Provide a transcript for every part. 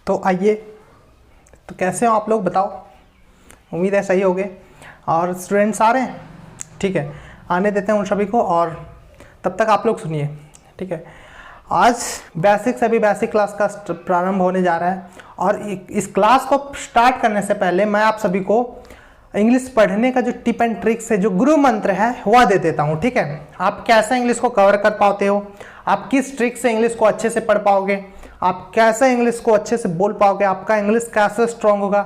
तो आइए, तो कैसे हो आप लोग बताओ। उम्मीद है सही होगे। और स्टूडेंट्स आ रहे हैं, ठीक है, आने देते हैं उन सभी को। और तब तक आप लोग सुनिए, ठीक है। आज बेसिक से भी बेसिक क्लास का प्रारंभ होने जा रहा है। और इस क्लास को स्टार्ट करने से पहले मैं आप सभी को इंग्लिश पढ़ने का जो टिप एंड ट्रिक्स है, जो गुरु मंत्र है, वह दे देता हूँ, ठीक है। आप कैसे इंग्लिश को कवर कर पाते हो, आप किस ट्रिक से इंग्लिश को अच्छे से पढ़ पाओगे, आप कैसे इंग्लिश को अच्छे से बोल पाओगे, आपका इंग्लिश कैसे स्ट्रांग होगा।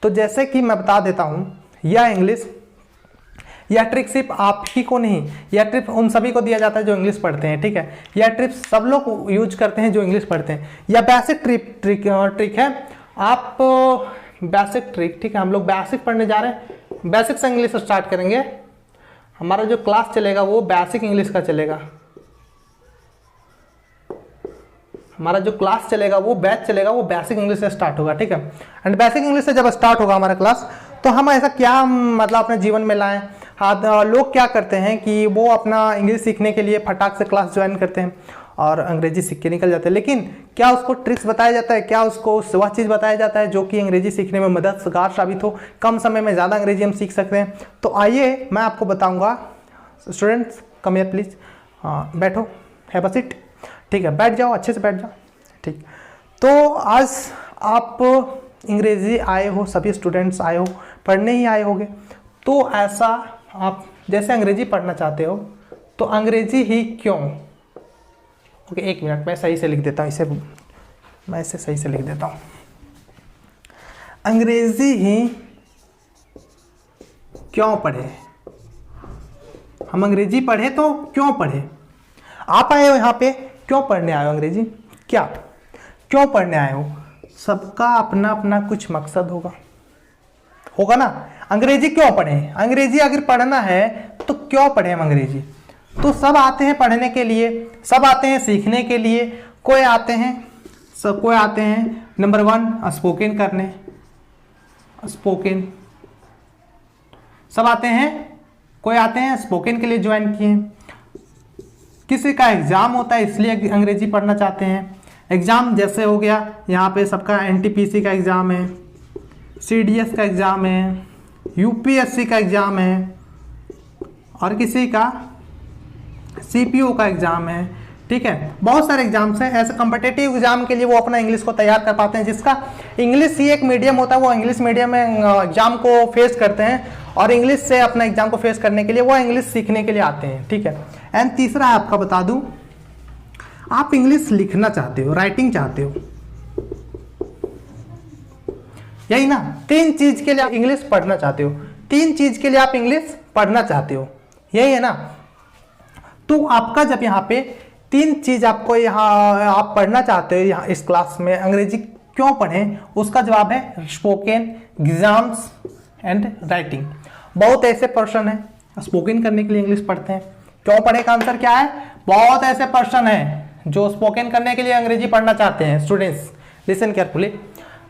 तो जैसे कि मैं बता देता हूँ, यह ट्रिक सिर्फ आप ही को नहीं, यह ट्रिक उन सभी को दिया जाता है जो इंग्लिश पढ़ते हैं, ठीक है। यह ट्रिक सब लोग यूज करते हैं जो इंग्लिश पढ़ते हैं। यह बेसिक ट्रिक है। आप बेसिक ट्रिक, ठीक है, हम लोग बेसिक पढ़ने जा रहे हैं। बेसिक से इंग्लिश स्टार्ट करेंगे। हमारा जो क्लास चलेगा वो बेसिक इंग्लिश का चलेगा। हमारा जो क्लास चलेगा वो बैच चलेगा, वो बेसिक इंग्लिश से स्टार्ट होगा, ठीक है। एंड बेसिक इंग्लिश से जब स्टार्ट होगा हमारा क्लास, तो हम ऐसा क्या मतलब अपने जीवन में लाएं। हाँ, लोग क्या करते हैं कि वो अपना इंग्लिश सीखने के लिए फटाक से क्लास ज्वाइन करते हैं और अंग्रेजी सीख के निकल जाते हैं। लेकिन क्या उसको ट्रिक्स बताया जाता है, क्या उसको वह चीज़ बताया जाता है जो कि अंग्रेजी सीखने में मददगार साबित हो, कम समय में ज़्यादा अंग्रेजी हम सीख सकते हैं। तो आइए मैं आपको बताऊँगा। Students come here please. हाँ, बैठो, हैव अ सीट, ठीक है, बैठ जाओ, अच्छे से बैठ जाओ, ठीक। तो आज आप अंग्रेजी आए हो, सभी स्टूडेंट्स आए हो, पढ़ने ही आए होगे। तो ऐसा आप जैसे अंग्रेजी पढ़ना चाहते हो, तो अंग्रेजी ही क्यों। ओके, एक मिनट, मैं सही से लिख देता हूँ इसे, मैं इसे सही से लिख देता हूँ। अंग्रेजी ही क्यों पढ़े, हम अंग्रेजी पढ़े तो क्यों पढ़े। आप आए हो यहाँ पे, क्यों पढ़ने आए हो अंग्रेजी, क्या क्यों पढ़ने आए हो। सबका अपना अपना कुछ मकसद होगा ना। अंग्रेजी क्यों पढ़ें, अंग्रेजी अगर पढ़ना है तो क्यों पढ़ें हम अंग्रेजी। तो सब आते हैं पढ़ने के लिए, सब आते हैं सीखने के लिए। कोई आते हैं नंबर 1 स्पोकन करने, स्पोकन सब आते हैं। कोई आते हैं स्पोकन के लिए ज्वाइन किए, किसी का एग्जाम होता है इसलिए अंग्रेजी पढ़ना चाहते हैं। एग्जाम जैसे हो गया यहाँ पे सबका एनटीपीसी का एग्जाम है, सीडीएस का एग्जाम है, यूपीएससी का एग्जाम है, और किसी का सीपीओ का एग्जाम है, ठीक है। बहुत सारे एग्जाम्स हैं। ऐसे कॉम्पिटिटिव एग्जाम के लिए वो अपना इंग्लिश को तैयार कर पाते हैं, जिसका इंग्लिश ही एक मीडियम होता है। वो इंग्लिश मीडियम में एग्जाम को फेस करते हैं और इंग्लिश से अपना एग्जाम को फेस करने के लिए वो इंग्लिश सीखने के लिए आते हैं, ठीक है। एंड तीसरा आपका बता दूं, आप इंग्लिश लिखना चाहते हो, राइटिंग चाहते हो, यही ना। 3 चीज के लिए आप इंग्लिश पढ़ना चाहते हो, 3 चीज के लिए आप इंग्लिश पढ़ना चाहते हो, यही है ना। तो आपका जब यहाँ पे 3 चीज आपको यहाँ आप पढ़ना चाहते हो, यहाँ इस क्लास में अंग्रेजी क्यों पढ़ें, उसका जवाब है स्पोकन, एग्जाम्स एंड राइटिंग। बहुत ऐसे पर्सन है स्पोकन करने के लिए इंग्लिश पढ़ते हैं। क्यों पढ़े का आंसर क्या है, बहुत ऐसे पर्सन है जो स्पोकन करने के लिए अंग्रेजी पढ़ना चाहते हैं। स्टूडेंट्स लिसन केयरफुली,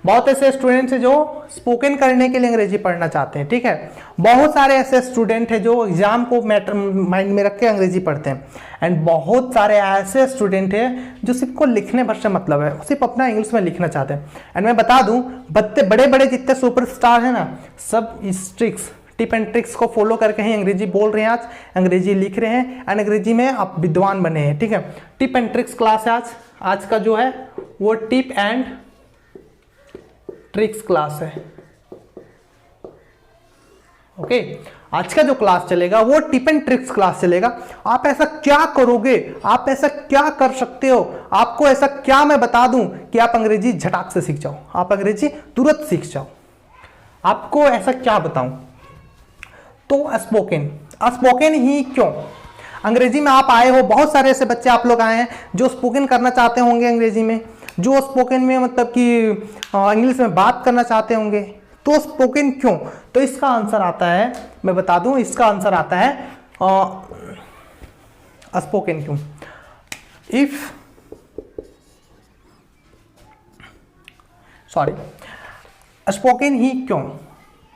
बहुत ऐसे स्टूडेंट्स हैं जो स्पोकन करने के लिए अंग्रेजी पढ़ना चाहते हैं, ठीक है। बहुत सारे ऐसे स्टूडेंट हैं जो एग्जाम को मैटर माइंड में रख के अंग्रेजी पढ़ते हैं। एंड बहुत सारे ऐसे स्टूडेंट हैं जो सिर्फ को लिखने भर से मतलब है, सिर्फ अपना इंग्लिश में लिखना चाहते हैं। एंड मैं बता दूं, बड़े बड़े जितने सुपरस्टार हैं ना, सब इस टिप एंड ट्रिक्स को फॉलो करके ही अंग्रेजी बोल रहे हैं, आज अंग्रेजी लिख रहे हैं एंड अंग्रेजी में आप विद्वान बने हैं, ठीक है। टिप एंड ट्रिक्स क्लास है आज का जो है वो टिप एंड ट्रिक्स क्लास है। ओके, आज का जो क्लास चलेगा वो टिप एंड ट्रिक्स क्लास चलेगा। आप ऐसा क्या करोगे, आप ऐसा क्या कर सकते हो, आपको ऐसा क्या मैं बता दूं कि आप अंग्रेजी झटाक से सीख जाओ, आप अंग्रेजी तुरंत सीख जाओ। आपको ऐसा क्या बताऊं। तो स्पोकन ही क्यों, अंग्रेजी में आप आए हो, बहुत सारे ऐसे बच्चे आप लोग आए हैं जो स्पोकन करना चाहते होंगे अंग्रेजी में, जो स्पोकन में मतलब कि इंग्लिश में बात करना चाहते होंगे। तो स्पोकन क्यों, तो इसका आंसर आता है, मैं बता दूं, इसका आंसर आता है स्पोकन क्यों। स्पोकन ही क्यों,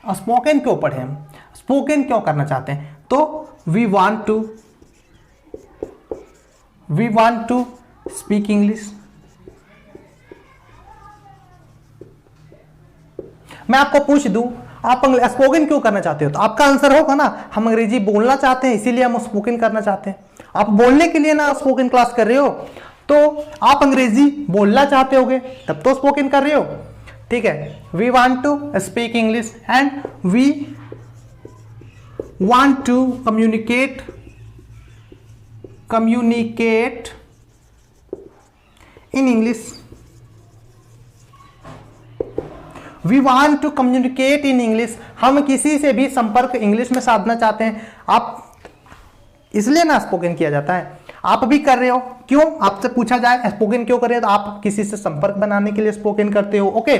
स्पोकन क्यों पढ़े हम, स्पोकन क्यों करना चाहते हैं। तो we want to speak English, मैं आपको पूछ दूं आप स्पोकन क्यों करना चाहते हो, तो आपका आंसर होगा ना हम अंग्रेजी बोलना चाहते हैं इसीलिए हम स्पोकन करना चाहते हैं। आप बोलने के लिए ना स्पोकन क्लास कर रहे हो, तो आप अंग्रेजी बोलना चाहते होगे तब तो स्पोकन कर रहे हो। ठीक है, we want to speak English and we want to communicate in English. We want to communicate in English, हम किसी से भी संपर्क इंग्लिश में साधना चाहते हैं। आप इसलिए ना स्पोकन किया जाता है, आप भी कर रहे हो। क्यों, आपसे पूछा जाए स्पोकन क्यों कर रहे हो, तो आप किसी से संपर्क बनाने के लिए स्पोकन करते हो। ओके,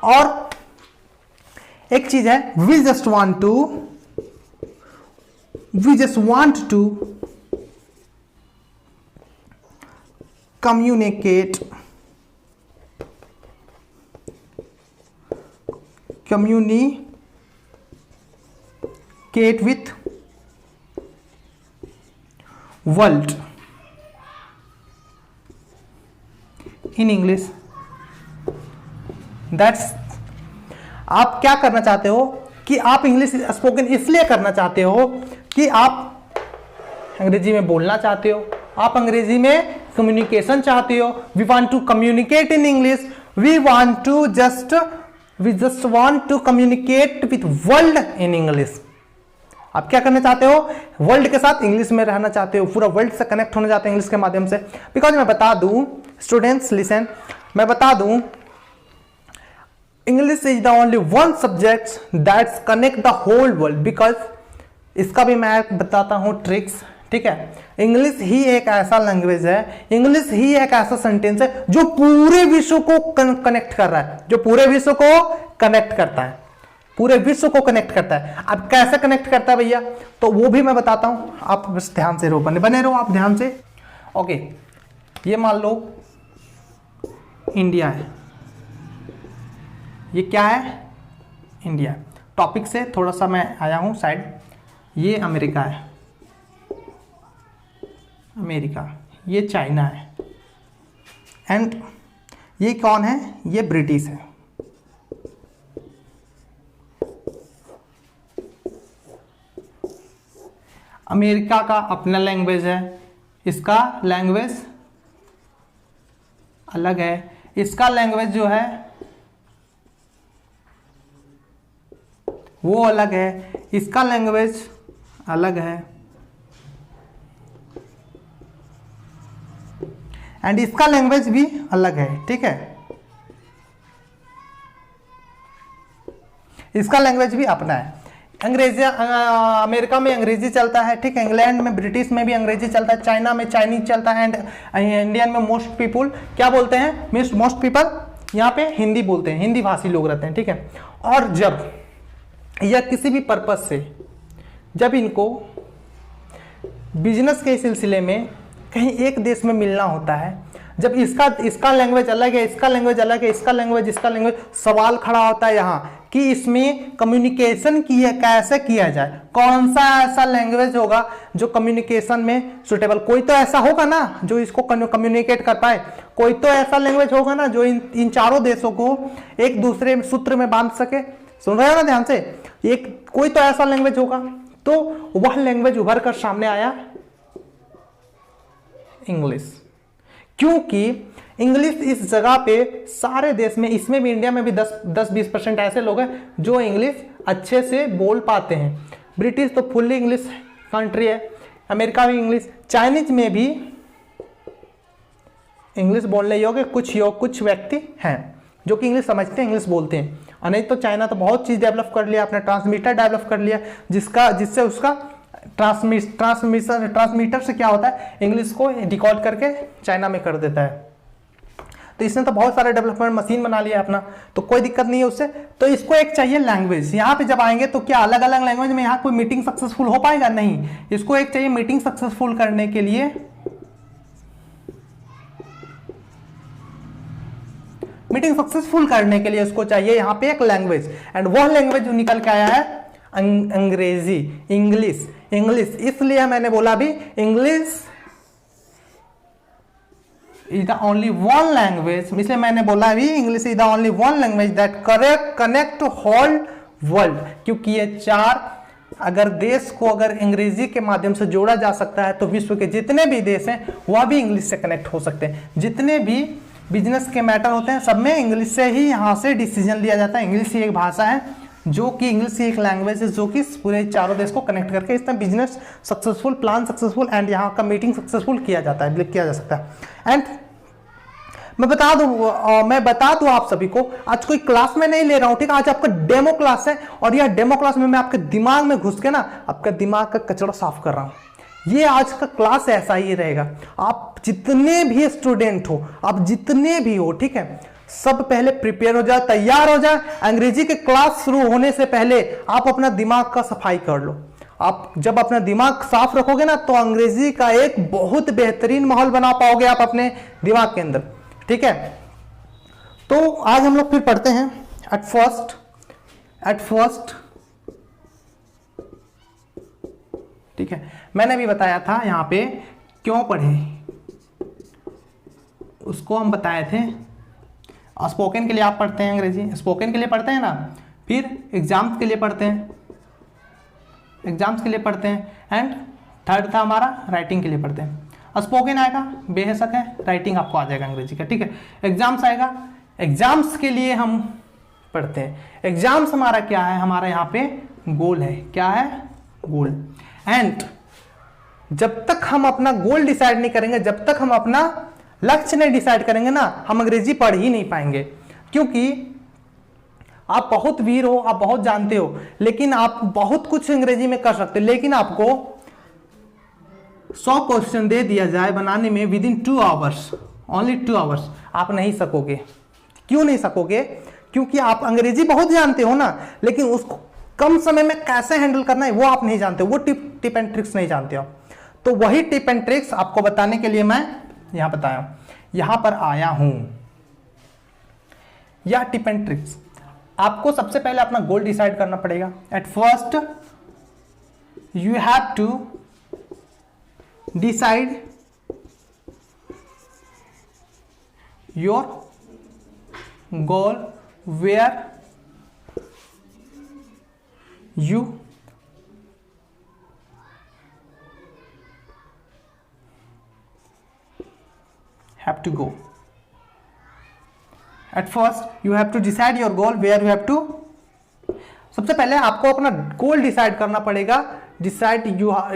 और एक चीज है we just want to communicate with world in English. That's, आप क्या करना चाहते हो कि आप इंग्लिश स्पोकन इसलिए करना चाहते हो कि आप अंग्रेजी में बोलना चाहते हो, आप अंग्रेजी में कम्युनिकेशन चाहते हो। We want to communicate in English, we just want to communicate with world in English. आप क्या करना चाहते हो, वर्ल्ड के साथ इंग्लिश में रहना चाहते हो, पूरा वर्ल्ड से कनेक्ट होना चाहते हो इंग्लिश के माध्यम से। बिकॉज मैं बता दूं स्टूडेंट्स लिसन, मैं बता दूं English is the only one subject that's connect the whole world. Because इसका भी मैं बताता हूं ट्रिक्स। ठीक है, इंग्लिश ही एक ऐसा लैंग्वेज है, इंग्लिश ही एक ऐसा सेंटेंस है जो पूरे विश्व को कनेक्ट कर रहा है, जो पूरे विश्व को कनेक्ट करता है, पूरे विश्व को कनेक्ट करता है। अब कैसे कनेक्ट करता है भैया, तो वो भी मैं बताता हूं, आप बस ध्यान से रहो, बने रहो आप ध्यान से। ओके, ये मान लो इंडिया है, ये क्या है, इंडिया। टॉपिक से थोड़ा सा मैं आया हूं साइड। ये अमेरिका है, अमेरिका, ये चाइना है, एंड ये कौन है, ये ब्रिटिश है। अमेरिका का अपना लैंग्वेज है, इसका लैंग्वेज अलग है, इसका लैंग्वेज जो है वो अलग है, इसका लैंग्वेज अलग है, एंड इसका लैंग्वेज भी अलग है। ठीक है, इसका लैंग्वेज भी अपना है। अंग्रेजी, अमेरिका में अंग्रेजी चलता है, ठीक है, इंग्लैंड में ब्रिटिश में भी अंग्रेजी चलता है, चाइना में चाइनीज चलता है, एंड इंडियन में मोस्ट पीपल क्या बोलते हैं, मोस्ट पीपल यहाँ पे हिंदी बोलते हैं, हिंदी भाषी लोग रहते हैं। ठीक है, और जब या किसी भी पर्पस से जब इनको बिजनेस के सिलसिले में कहीं एक देश में मिलना होता है, जब इसका लैंग्वेज अलग है, इसका लैंग्वेज अलग है, इसका लैंग्वेज, सवाल खड़ा होता है यहाँ कि इसमें कम्युनिकेशन कैसे किया जाए, कौन सा ऐसा लैंग्वेज होगा जो कम्युनिकेशन में सुटेबल। कोई तो ऐसा होगा ना जो इसको कम्युनिकेट कर पाए, कोई तो ऐसा लैंग्वेज होगा ना जो इन चारों देशों को एक दूसरे सूत्र में बांध सके। सुन रहे हो ना ध्यान से, एक कोई तो ऐसा लैंग्वेज होगा, तो वह लैंग्वेज उभर कर सामने आया इंग्लिश। क्योंकि इंग्लिश इस जगह पे सारे देश में, इसमें भी इंडिया में भी 10-20% ऐसे लोग हैं जो इंग्लिश अच्छे से बोल पाते हैं। ब्रिटिश तो फुल्ली इंग्लिश कंट्री है, अमेरिका भी इंग्लिश, चाइनीज में भी इंग्लिश बोलने योग्य कुछ व्यक्ति हैं जो कि इंग्लिश समझते हैं, इंग्लिश बोलते हैं। और नहीं तो चाइना तो बहुत चीज़ डेवलप कर लिया, अपना ट्रांसमीटर डेवलप कर लिया, जिससे उसका ट्रांसमीटर से क्या होता है, इंग्लिश को डिकोड करके चाइना में कर देता है। तो इसने तो बहुत सारे डेवलपमेंट मशीन बना लिया अपना, तो कोई दिक्कत नहीं है उससे। तो इसको एक चाहिए लैंग्वेज। यहाँ पे जब आएंगे तो क्या अलग अलग लैंग्वेज में यहाँ कोई मीटिंग सक्सेसफुल हो पाएगा, नहीं। इसको एक चाहिए मीटिंग सक्सेसफुल करने के लिए, उसको चाहिए यहाँ पे एक लैंग्वेज, एंड वह लैंग्वेज जो निकल के आया है अंग्रेजी, इंग्लिश। इसलिए मैंने बोला भी English is the only one language, इसलिए मैंने बोला अभी English is the only one language that connect whole world, क्योंकि ये चार अगर देश को अगर अंग्रेजी के माध्यम से जोड़ा जा सकता है तो विश्व के जितने भी देश हैं वह भी इंग्लिश से कनेक्ट हो सकते हैं। जितने भी बिजनेस के मैटर होते हैं सब में इंग्लिश से ही यहाँ से डिसीजन लिया जाता है। इंग्लिश ही एक भाषा है जो कि इंग्लिश ही एक लैंग्वेज है जो कि पूरे चारों देश को कनेक्ट करके इसमें business successful, plan successful and यहाँ का मीटिंग सक्सेसफुल किया जाता है, किया जा सकता है। एंड मैं बता दूं आप सभी को, आज कोई क्लास में नहीं ले रहा हूं, ठीक है, आज आपका डेमो क्लास है और यह डेमो क्लास में मैं आपके दिमाग में घुस के ना आपका दिमाग का कचरा साफ कर रहा हूं। ये आज का क्लास ऐसा ही रहेगा। आप जितने भी स्टूडेंट हो, आप जितने भी हो, ठीक है, सब पहले प्रिपेयर हो जाए, तैयार हो जाए। अंग्रेजी के क्लास शुरू होने से पहले आप अपना दिमाग का सफाई कर लो। आप जब अपना दिमाग साफ रखोगे ना तो अंग्रेजी का एक बहुत बेहतरीन माहौल बना पाओगे आप अपने दिमाग के अंदर, ठीक है। तो आज हम लोग फिर पढ़ते हैं एट फर्स्ट, ठीक है। मैंने भी बताया था यहां पे क्यों पढ़े, उसको हम बताए थे। स्पोकन के लिए आप पढ़ते हैं अंग्रेजी, स्पोकन के लिए पढ़ते हैं ना, फिर एग्जाम्स के लिए पढ़ते हैं, एंड थर्ड था हमारा राइटिंग के लिए पढ़ते हैं। स्पोकन आएगा बेशक है, राइटिंग आपको आ जाएगा अंग्रेजी का, ठीक है। एग्जाम्स आएगा, एग्जाम्स के लिए हम पढ़ते हैं। एग्जाम्स हमारा क्या है, हमारा यहाँ पे गोल है, क्या है, गोल। एंड जब तक हम अपना गोल डिसाइड नहीं करेंगे, जब तक हम अपना लक्ष्य नहीं डिसाइड करेंगे ना, हम अंग्रेजी पढ़ ही नहीं पाएंगे। क्योंकि आप बहुत वीर हो, आप बहुत जानते हो, लेकिन आप बहुत कुछ अंग्रेजी में कर सकते हो, लेकिन आपको 100 क्वेश्चन दे दिया जाए बनाने में with in 2 hours, only 2 hours, आप नहीं सकोगे। क्यों नहीं सकोगे? क्योंकि आप अंग्रेजी बहुत जानते हो ना, लेकिन उसको कम समय में कैसे हैंडल करना है वो आप नहीं जानते, वो टिप एंड ट्रिक्स नहीं जानते हो। तो वही टिप एंड ट्रिक्स आपको बताने के लिए मैं यहां बताया, यहां पर आया हूं। यह टिप एंड ट्रिक्स आपको सबसे पहले अपना गोल डिसाइड करना पड़ेगा। At first you have to decide your goal, where you have to go. At first you have to decide your goal, where you have to, सबसे पहले आपको अपना गोल डिसाइड करना पड़ेगा। Decide your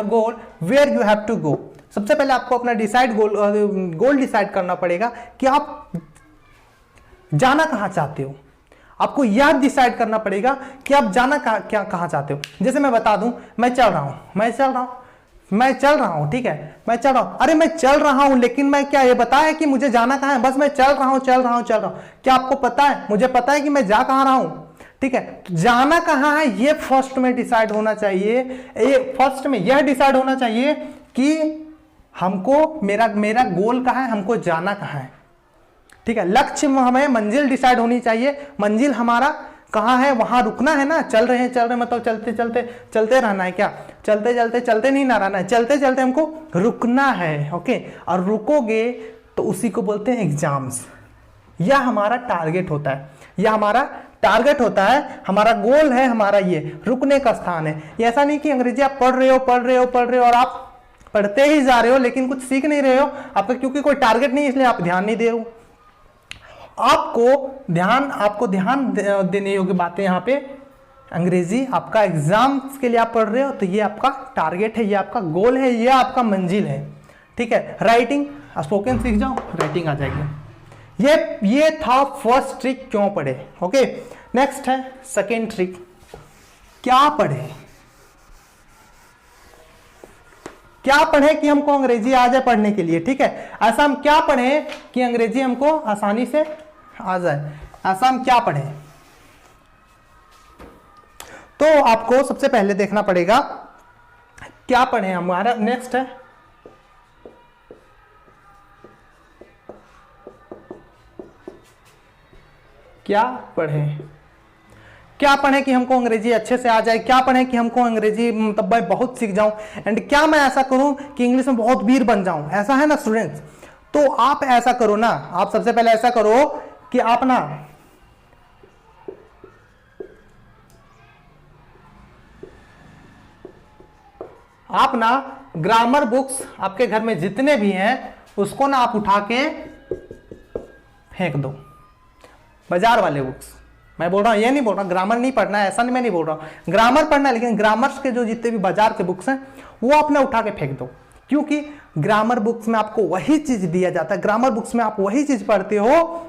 goal, where you have to go. सबसे पहले आपको अपना गोल डिसाइड करना पड़ेगा कि आप जाना कहां चाहते हो। आपको यह डिसाइड करना पड़ेगा कि आप जाना कहां चाहते हो। जैसे मैं बता दूं, मैं चल रहा हूं, ठीक है, मैं चल रहा हूं। अरे मैं चल रहा हूं, लेकिन मैं क्या ये बता है कि मुझे जाना कहां है? बस मैं चल रहा हूं। क्या आपको पता है? मुझे पता है कि मैं जा कहां रहा हूं, ठीक है। तो जाना कहां है ये फर्स्ट में डिसाइड होना चाहिए। फर्स्ट में यह डिसाइड होना चाहिए कि हमको मेरा गोल कहां है, हमको जाना कहां है, ठीक है। लक्ष्य हमें मंजिल डिसाइड होनी चाहिए। मंजिल हमारा कहाँ है, वहां रुकना है ना। चल रहे मतलब चलते रहना है क्या? चलते नहीं ना रहना है, चलते हमको रुकना है, ओके। और रुकोगे तो उसी को बोलते हैं एग्जाम्स। यह हमारा टारगेट होता है, हमारा गोल है, हमारा ये रुकने का स्थान है। ये ऐसा नहीं कि अंग्रेजी आप पढ़ रहे हो और आप पढ़ते ही जा रहे हो लेकिन कुछ सीख नहीं रहे हो, आपका क्योंकि कोई टारगेट नहीं इसलिए आप ध्यान नहीं दे रहे हो। आपको ध्यान देने योग्य बातें यहाँ पे, अंग्रेजी आपका एग्जाम्स के लिए आप पढ़ रहे हो तो ये आपका टारगेट है, ये आपका गोल है, ये आपका मंजिल है, ठीक है। राइटिंग, स्पोकन सीख जाओ, राइटिंग आ जाएगी। ये था फर्स्ट ट्रिक, क्यों पढ़े, ओके। नेक्स्ट है सेकेंड ट्रिक, क्या पढ़े कि हमको अंग्रेजी आ जाए पढ़ने के लिए, ठीक है। ऐसा हम क्या पढ़े कि अंग्रेजी हमको आसानी से आ जाए, ऐसा हम क्या पढ़े? तो आपको सबसे पहले देखना पड़ेगा क्या पढ़े। हमारा नेक्स्ट है क्या पढ़े। क्या पढ़ें कि हमको अंग्रेजी अच्छे से आ जाए, क्या पढ़ें कि हमको अंग्रेजी मतलब मैं बहुत सीख जाऊं, एंड क्या मैं ऐसा करूं कि इंग्लिश में बहुत वीर बन जाऊं, ऐसा है ना स्टूडेंट्स। तो आप ऐसा करो ना, आप सबसे पहले ऐसा करो कि आप ना ग्रामर बुक्स आपके घर में जितने भी हैं उसको ना आप उठा के फेंक दो, बाजार वाले बुक्स। मैं बोल रहा हूं, ये नहीं बोल रहा ग्रामर नहीं पढ़ना है, ऐसा नहीं, मैं नहीं बोल रहा हूं ग्रामर पढ़ना है, लेकिन ग्रामर्स के जो जितने भी बाजार के बुक्स हैं वो आपने उठा के फेंक दो, क्योंकि ग्रामर बुक्स में आपको वही चीज दिया जाता है, ग्रामर बुक्स में आप वही चीज पढ़ते हो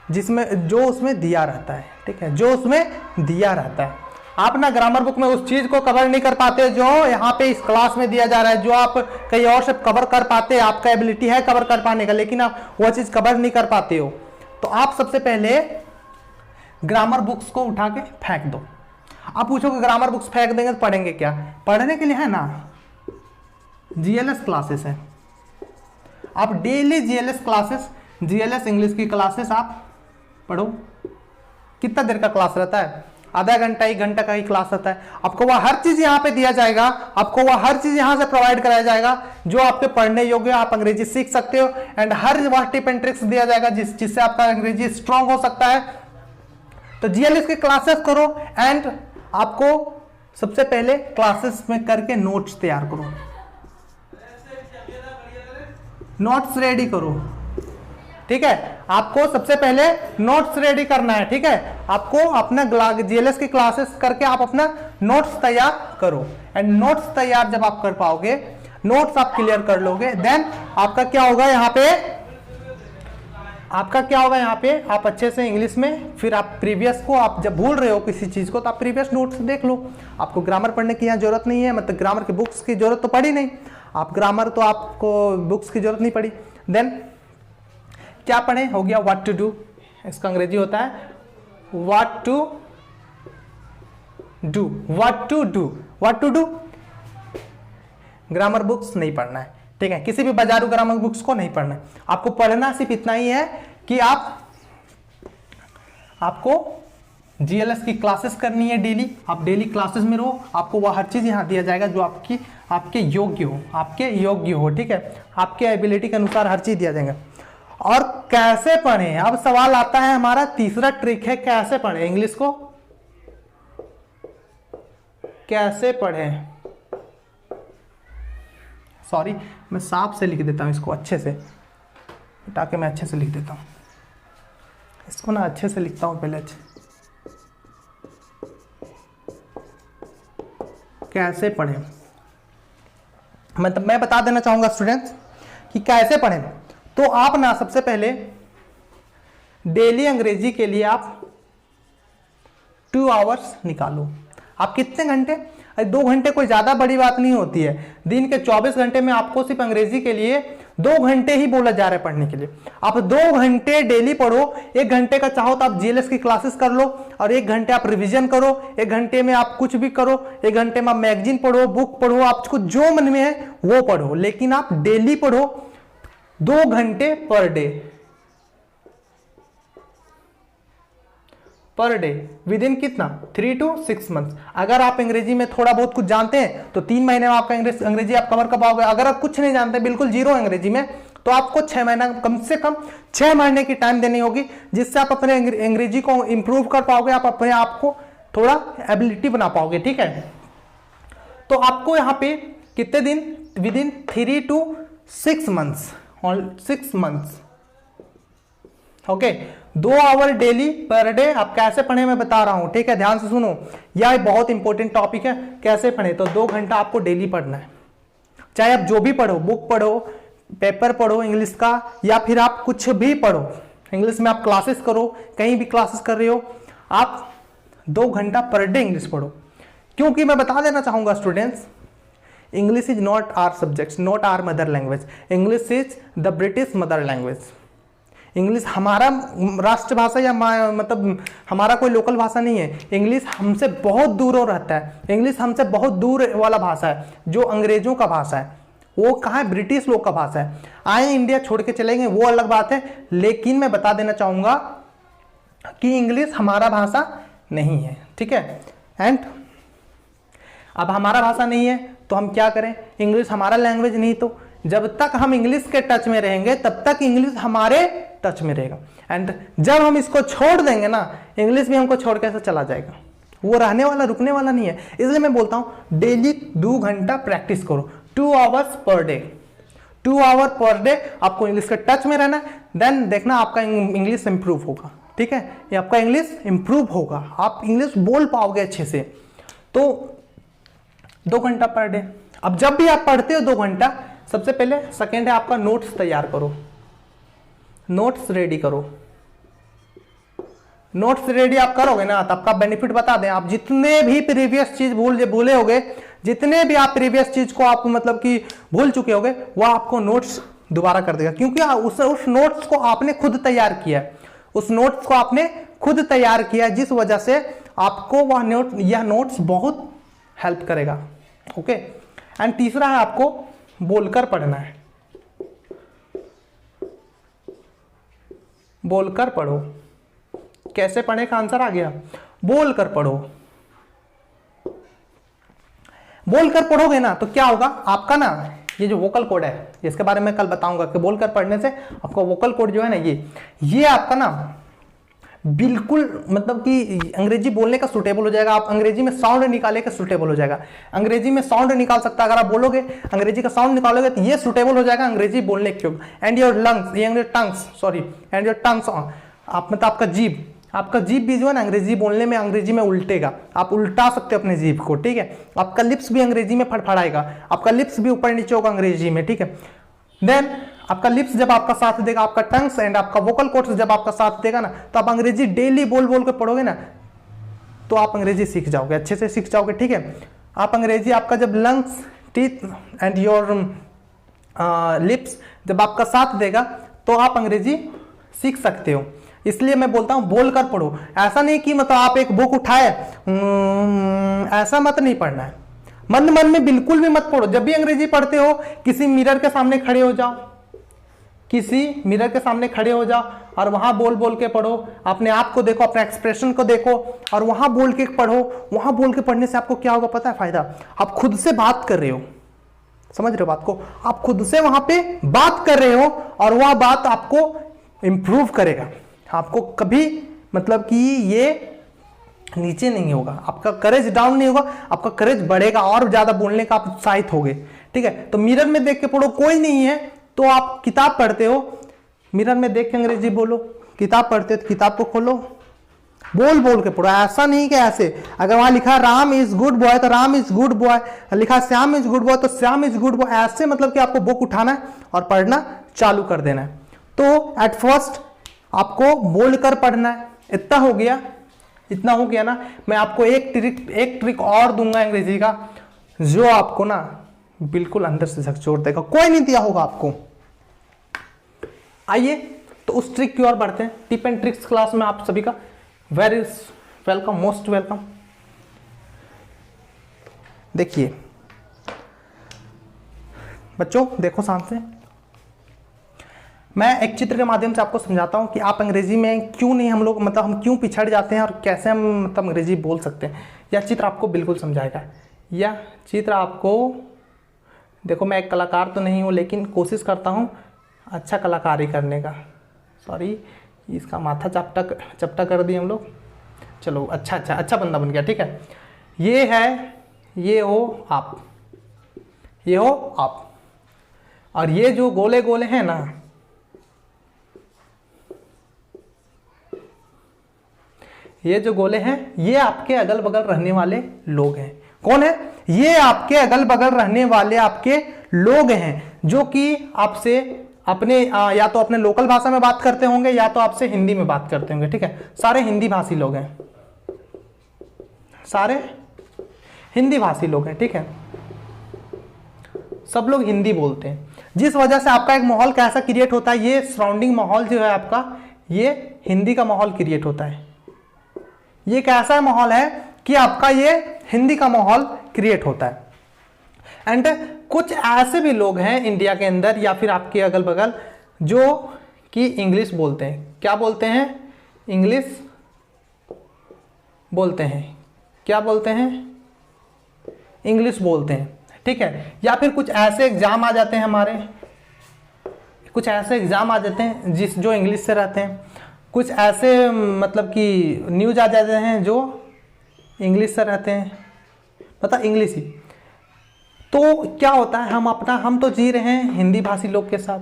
जिसमें जो उसमें दिया रहता है, ठीक है, जो उसमें दिया रहता है। आप ना ग्रामर बुक में उस चीज को कवर नहीं कर पाते जो यहाँ पे इस क्लास में दिया जा रहा है, जो आप कहीं और से कवर कर पाते, आपका एबिलिटी है कवर कर पाने का, लेकिन आप वह चीज कवर नहीं कर पाते हो। तो आप सबसे पहले ग्रामर बुक्स को उठा के फेंक दो। आप पूछोगे ग्रामर बुक्स फेंक देंगे तो पढ़ेंगे क्या? पढ़ने के लिए है ना जीएलएस क्लासेस है, आप daily GLS classes, GLS English की क्लासेस आप पढ़ो। कितना देर का क्लास रहता है? आधा घंटा, 1 घंटा का ही क्लास रहता है। आपको वह हर चीज यहाँ पे दिया जाएगा, आपको वह हर चीज यहाँ से प्रोवाइड कराया जाएगा जो आपके पढ़ने योग्य, आप अंग्रेजी सीख सकते हो, एंड हर वह टिप एंड ट्रिक्स दिया जाएगा जिससे आपका अंग्रेजी स्ट्रांग हो सकता है। तो जीएलएस की क्लासेस करो, एंड आपको सबसे पहले क्लासेस में करके नोट्स तैयार करो, नोट्स रेडी करो, ठीक है। आपको सबसे पहले नोट्स रेडी करना है, ठीक है। आपको अपना जीएलएस की क्लासेस करके आप अपना नोट्स तैयार करो, एंड नोट्स तैयार जब आप कर पाओगे, नोट्स आप क्लियर कर लोगे, देन आपका क्या होगा यहाँ पे, आप अच्छे से इंग्लिश में, फिर आप प्रीवियस को, आप जब भूल रहे हो किसी चीज को तो आप प्रीवियस नोट्स देख लो। आपको ग्रामर पढ़ने की यहाँ जरूरत नहीं है, मतलब ग्रामर की बुक्स की जरूरत तो पड़ी नहीं, आप ग्रामर तो आपको बुक्स की जरूरत नहीं पड़ी। देन क्या पढ़े? हो गया व्हाट टू डू, इसका अंग्रेजी होता है what to do, what to do, what to do. Grammar books नहीं पढ़ना है, ठीक है, किसी भी बाजारू ग्रामर बुक्स को नहीं पढ़ना है। आपको पढ़ना सिर्फ इतना ही है कि आपको जीएलएस की क्लासेस करनी है डेली, आप डेली क्लासेस में रहो, आपको वह हर चीज यहाँ दिया जाएगा जो आपके योग्य हो, ठीक है, आपके एबिलिटी के अनुसार हर चीज दिया जाएगा। और कैसे पढ़ें? अब सवाल आता है हमारा, तीसरा ट्रिक है कैसे पढ़ें इंग्लिश को, कैसे पढ़ें। सॉरी, मैं साफ से लिख देता हूं इसको, अच्छे से, ताकि मैं अच्छे से लिख देता हूं इसको ना, अच्छे से लिखता हूं पहले। कैसे पढ़ें, मतलब मैं बता देना चाहूंगा स्टूडेंट्स कि कैसे पढ़ें। तो आप ना सबसे पहले डेली अंग्रेजी के लिए आप 2 आवर्स निकालो। आप कितने घंटे? 2 घंटे कोई ज्यादा बड़ी बात नहीं होती है। दिन के 24 घंटे में आपको सिर्फ अंग्रेजी के लिए 2 घंटे ही बोला जा रहा है पढ़ने के लिए। आप 2 घंटे डेली पढ़ो। 1 घंटे का चाहो तो आप जीएलएस की क्लासेस कर लो, और 1 घंटे आप रिवीजन करो, 1 घंटे में आप कुछ भी करो, 1 घंटे में आप मैगजीन पढ़ो, बुक पढ़ो, आपको जो मन में है वो पढ़ो, लेकिन आप डेली पढ़ो 2 घंटे पर डे विद इन कितना 3 to 6 मंथ्स। अगर आप अंग्रेजी में थोड़ा बहुत कुछ जानते हैं तो 3 महीने में आपका अंग्रेजी आप कवर कर पाओगे। अगर आप कुछ नहीं जानते, बिल्कुल जीरो अंग्रेजी में, तो आपको 6 महीना, कम से कम 6 महीने की टाइम देनी होगी, जिससे आप अपने अंग्रेजी को इंप्रूव कर पाओगे, आप अपने आप को थोड़ा एबिलिटी बना पाओगे, ठीक है। तो आपको यहाँ पे कितने दिन? Within 3 to 6 months, 6 months, okay. 2 hour daily per day. आप कैसे पढ़े मैं बता रहा हूं, ठीक है, ध्यान से सुनो, यह बहुत इंपॉर्टेंट टॉपिक है। कैसे पढ़े? तो 2 घंटा आपको डेली पढ़ना है, चाहे आप जो भी पढ़ो, बुक पढ़ो, पेपर पढ़ो इंग्लिश का, या फिर आप कुछ भी पढ़ो इंग्लिश में, आप क्लासेस करो, कहीं भी क्लासेस कर रहे हो, आप 2 घंटा पर डे इंग्लिश पढ़ो। क्योंकि मैं बता देना चाहूंगा students, English is not our subject, not our mother language, English is the British mother language. English हमारा राष्ट्रभाषा या मतलब हमारा कोई लोकल भाषा नहीं है। इंग्लिश हमसे बहुत दूर हो रहता है, इंग्लिश हमसे बहुत दूर वाला भाषा है, जो अंग्रेजों का भाषा है, वो कहाँ है? ब्रिटिश लोग का भाषा है। आए इंडिया छोड़ के चलेंगे वो अलग बात है, लेकिन मैं बता देना चाहूंगा कि इंग्लिश हमारा भाषा नहीं है, ठीक है। एंड अब हमारा भाषा नहीं है तो हम क्या करें, इंग्लिश हमारा लैंग्वेज नहीं, तो जब तक हम इंग्लिश के टच में रहेंगे तब तक इंग्लिश हमारे टच में रहेगा। एंड जब हम इसको छोड़ देंगे ना, इंग्लिश भी हमको छोड़ कैसे चला जाएगा, वो रहने वाला, रुकने वाला नहीं है। इसलिए मैं बोलता हूं डेली 2 घंटा प्रैक्टिस करो, 2 hours per day, 2 hour per day आपको इंग्लिश के टच में रहना है। देन देखना आपका इंग्लिश इंप्रूव होगा, ठीक है, ये आपका इंग्लिश इंप्रूव होगा, आप इंग्लिश बोल पाओगे अच्छे से। तो 2 घंटा पर डे। अब जब भी आप पढ़ते हो 2 घंटा, सबसे पहले सेकेंड है आपका नोट्स तैयार करो, नोट्स रेडी करो। नोट्स रेडी आप करोगे ना तो आपका बेनिफिट बता दें, आप जितने भी प्रीवियस चीज भूले होगे, जितने भी आप प्रीवियस चीज को आप मतलब कि भूल चुके होगे, वो आपको नोट्स दोबारा कर देगा, क्योंकि उस नोट्स को आपने खुद तैयार किया है, उस नोट्स को आपने खुद तैयार किया, जिस वजह से आपको यह नोट्स बहुत हेल्प करेगा। ओके। एंड तीसरा है आपको बोलकर पढ़ना है, बोलकर पढ़ो। कैसे पढ़े का आंसर आ गया, बोलकर पढ़ो। बोलकर पढ़ोगे ना तो क्या होगा आपका ना, ये जो वोकल कोड है, इसके बारे में कल बताऊंगा कि बोलकर पढ़ने से आपका वोकल कोड जो है ना, ये आपका ना बिल्कुल मतलब कि अंग्रेजी बोलने का सुटेबल हो जाएगा। आप अंग्रेजी में साउंड निकाले का सुटेबल हो जाएगा, अंग्रेजी में साउंड निकाल सकता है। अगर आप बोलोगे अंग्रेजी का साउंड निकालोगे तो ये सुटेबल हो जाएगा अंग्रेजी बोलने के लिए। And your lungs, and your tongues, sorry, and your tongues, आप मतलब आपका जीभ भी जो है ना अंग्रेजी बोलने में, अंग्रेजी में उल्टेगा, आप उल्टा सकते हो अपने जीभ को, ठीक है। आपका लिप्स भी अंग्रेजी में फड़फड़ाएगा, आपका लिप्स भी ऊपर नीचे होगा अंग्रेजी में, ठीक है। देन आपका लिप्स जब आपका साथ देगा, आपका टंग्स एंड आपका वोकल कोर्ड्स जब आपका साथ देगा ना, तो आप अंग्रेजी डेली बोल बोल के पढ़ोगे ना, तो आप अंग्रेजी सीख जाओगे, अच्छे से सीख जाओगे, ठीक है। आप अंग्रेजी, आपका जब lungs, teeth and your lips जब आपका साथ देगा तो आप अंग्रेजी सीख सकते हो। इसलिए मैं बोलता हूं बोलकर पढ़ो। ऐसा नहीं कि मतलब आप एक बुक उठाए, ऐसा मत नहीं पढ़ना है, मन में बिल्कुल भी मत पढ़ो। जब भी अंग्रेजी पढ़ते हो किसी मिरर के सामने खड़े हो जाओ, किसी मिरर के सामने खड़े हो जाओ और वहां बोल बोल के पढ़ो, अपने आप को देखो, अपने एक्सप्रेशन को देखो और वहां बोल के पढ़ो। वहां बोल के पढ़ने से आपको क्या होगा पता है फायदा, आप खुद से बात कर रहे हो, समझ रहे हो बात को, आप खुद से वहां पे बात कर रहे हो और वह बात आपको इंप्रूव करेगा। आपको कभी मतलब कि ये नीचे नहीं होगा, आपका करेज डाउन नहीं होगा, आपका करेज बढ़ेगा और ज्यादा बोलने का आप उत्साहित होगे, ठीक है। तो मिरर में देख के पढ़ो, कोई नहीं है तो आप किताब पढ़ते हो, मिरर में देख के अंग्रेजी बोलो, किताब पढ़ते हो तो किताब को खोलो, बोल बोल के पढ़ो। ऐसा नहीं कि ऐसे, अगर वहां लिखा राम इज गुड बॉय तो राम इज गुड बॉय, लिखा श्याम इज गुड बॉय तो श्याम इज गुड बॉय, ऐसे मतलब कि आपको बुक उठाना है और पढ़ना चालू कर देना है। तो एट फर्स्ट आपको बोलकर पढ़ना है। इतना हो गया ना। मैं आपको एक ट्रिक और दूंगा अंग्रेजी का, जो आपको ना बिल्कुल अंदर से झकझोर देगा, कोई नहीं दिया होगा आपको। आइए तो उस ट्रिक की ओर बढ़ते हैं। टिप एंड ट्रिक्स क्लास में आप सभी का वेरी वेलकम, मोस्ट वेलकम। देखिए बच्चों, देखो शांत से, मैं एक चित्र के माध्यम से आपको समझाता हूं कि आप अंग्रेजी में क्यों नहीं, हम लोग मतलब हम क्यों पिछड़ जाते हैं और कैसे हम मतलब अंग्रेजी बोल सकते हैं। यह चित्र आपको बिल्कुल समझाएगा। यह चित्र आपको, देखो मैं एक कलाकार तो नहीं हूं लेकिन कोशिश करता हूं अच्छा कलाकारी करने का। सॉरी, इसका माथा चपटा कर दिए हम लोग। चलो अच्छा बंदा बन गया, ठीक है। ये है, ये हो आप, ये हो आप, और ये जो गोले गोले हैं ना, ये जो गोले हैं ये आपके अगल बगल रहने वाले लोग हैं। कौन है? ये आपके अगल बगल रहने वाले आपके लोग हैं, जो कि आपसे अपने या तो अपने लोकल भाषा में बात करते होंगे या तो आपसे हिंदी में बात करते होंगे, ठीक है। सारे हिंदी भाषी लोग हैं, सारे हिंदी भाषी लोग हैं, ठीक है। सब लोग हिंदी बोलते हैं, जिस वजह से आपका एक माहौल कैसा क्रिएट होता है, ये सराउंडिंग माहौल जो है आपका, ये हिंदी का माहौल क्रिएट होता है। ये कैसा माहौल है कि आपका ये हिंदी का माहौल क्रिएट होता है। एंड कुछ ऐसे भी लोग हैं इंडिया के अंदर या फिर आपके अगल बगल जो कि इंग्लिश बोलते हैं। क्या बोलते हैं? इंग्लिश बोलते हैं, क्या बोलते हैं, इंग्लिश बोलते हैं, ठीक है। या फिर कुछ ऐसे एग्जाम आ जाते हैं हमारे, कुछ ऐसे एग्जाम आ जाते हैं जो इंग्लिश से रहते हैं, कुछ ऐसे मतलब कि न्यूज आ जाते हैं जो इंग्लिश से रहते हैं, पता इंग्लिश ही। तो क्या होता है, हम तो जी रहे हैं हिंदी भाषी लोग के साथ,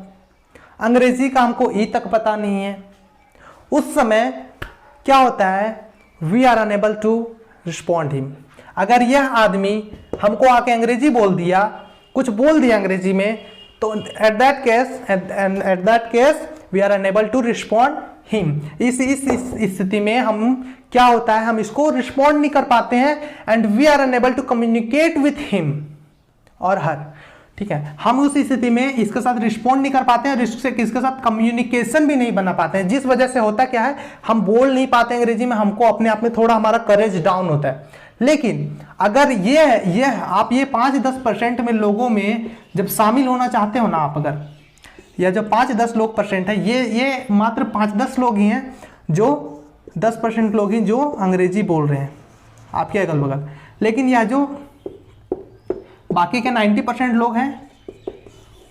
अंग्रेजी का हमको ई तक पता नहीं है। उस समय क्या होता है, we are unable to respond him. अगर यह आदमी हमको आके अंग्रेजी बोल दिया, कुछ बोल दिया अंग्रेजी में, तो at that case we are unable to respond him. इस स्थिति में हम क्या होता है, हम इसको रिस्पॉन्ड नहीं कर पाते हैं, and we are unable to communicate with him और हर, ठीक है। हम उस स्थिति में इसके साथ रिस्पॉन्ड नहीं कर पाते हैं और इसके साथ कम्युनिकेशन भी नहीं बना पाते हैं, जिस वजह से होता क्या है, हम बोल नहीं पाते अंग्रेजी में, हमको अपने आप में थोड़ा हमारा करेज डाउन होता है। लेकिन अगर ये आप ये 5-10% में लोगों में जब शामिल होना चाहते हो ना आप, अगर या जो 5-10 लोग परसेंट है, ये मात्र 5-10 लोग ही हैं, जो 10% लोग ही जो अंग्रेजी बोल रहे हैं आपके अगल बगल। लेकिन यह जो बाकी के 90% लोग हैं,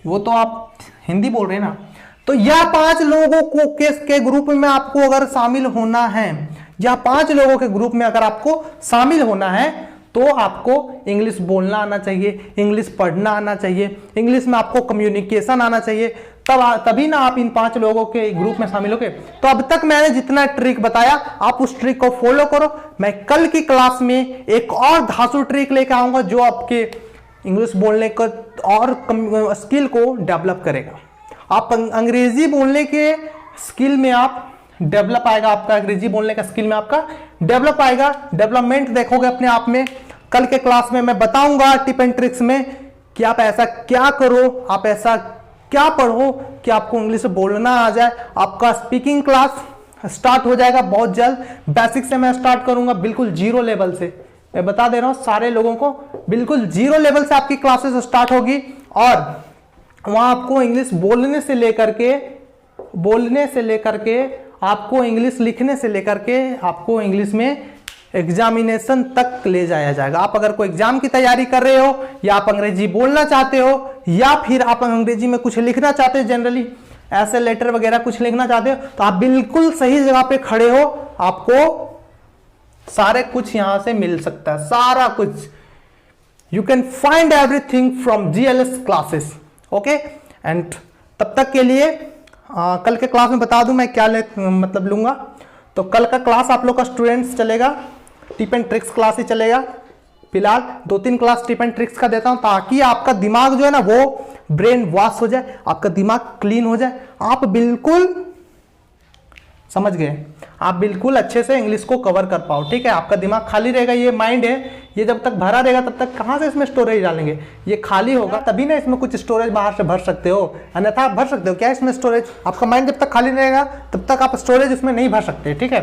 वो तो आप हिंदी बोल रहे हैं ना। तो यह 5 लोगों को के ग्रुप में आपको अगर शामिल होना है, या 5 लोगों के ग्रुप में अगर आपको शामिल होना है, तो आपको इंग्लिश बोलना आना चाहिए, इंग्लिश पढ़ना आना चाहिए, इंग्लिश में आपको कम्युनिकेशन आना चाहिए, तभी ना आप इन 5 लोगों के ग्रुप में शामिल होगे। तो अब तक मैंने जितना ट्रिक बताया, आप उस ट्रिक को फॉलो करो। मैं कल की क्लास में एक और धांसू ट्रिक लेकर आऊंगा जो आपके इंग्लिश बोलने का और स्किल को डेवलप करेगा। आप अंग्रेजी बोलने के स्किल में आप डेवलप आएगा, आपका अंग्रेजी बोलने का स्किल में आपका डेवलप आएगा, डेवलपमेंट देखोगे अपने आप में। कल के क्लास में मैं बताऊंगा टिप एंड ट्रिक्स में कि आप ऐसा क्या करो, आप ऐसा क्या पढ़ो कि आपको इंग्लिश बोलना आ जाए। आपका स्पीकिंग क्लास स्टार्ट हो जाएगा बहुत जल्द। बेसिक से मैं स्टार्ट करूंगा, बिल्कुल 0 लेवल से। मैं बता दे रहा हूं सारे लोगों को, बिल्कुल 0 लेवल से आपकी क्लासेस स्टार्ट होगी, और वहां आपको इंग्लिश बोलने से लेकर के आपको इंग्लिश लिखने से लेकर के आपको इंग्लिश में एग्जामिनेशन तक ले जाया जाएगा। आप अगर कोई एग्जाम की तैयारी कर रहे हो, या आप अंग्रेजी बोलना चाहते हो, या फिर आप अंग्रेजी में कुछ लिखना चाहते हो, जनरली ऐसे लेटर वगैरह कुछ लिखना चाहते हो, तो आप बिल्कुल सही जगह पे खड़े हो। आपको सारे कुछ यहां से मिल सकता है, सारा कुछ। You can find everything from GLS classes, okay. And तब तक के लिए कल के क्लास में बता दूं मैं क्या मतलब लूंगा। तो कल का क्लास आप लोग का स्टूडेंट्स चलेगा, टिप एंड ट्रिक्स क्लास ही चलेगा। फिलहाल 2-3 क्लास टिप एंड ट्रिक्स का देता हूं, ताकि आपका दिमाग जो है ना वो ब्रेन वॉश हो जाए, आपका दिमाग क्लीन हो जाए, आप बिल्कुल समझ गए, आप बिल्कुल अच्छे से इंग्लिश को कवर कर पाओ, ठीक है। आपका दिमाग खाली रहेगा, ये माइंड है, ये जब तक भरा रहेगा तब तक कहाँ से इसमें स्टोरेज डालेंगे। ये खाली होगा तभी ना इसमें कुछ स्टोरेज बाहर से भर सकते हो, अन्यथा आप भर सकते हो क्या इसमें स्टोरेज? आपका माइंड जब तक खाली रहेगा तब तक आप स्टोरेज इसमें नहीं भर सकते, ठीक है।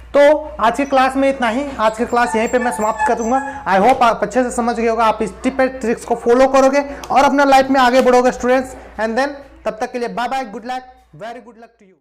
तो आज की क्लास में इतना ही, आज की क्लास यहीं पे मैं समाप्त करूंगा। आई होप आप अच्छे से समझ गए होगा, आप इस टिप एंड ट्रिक्स को फॉलो करोगे और अपना लाइफ में आगे बढ़ोगे स्टूडेंट्स। एंड देन तब तक के लिए bye bye, good luck, very good luck to you.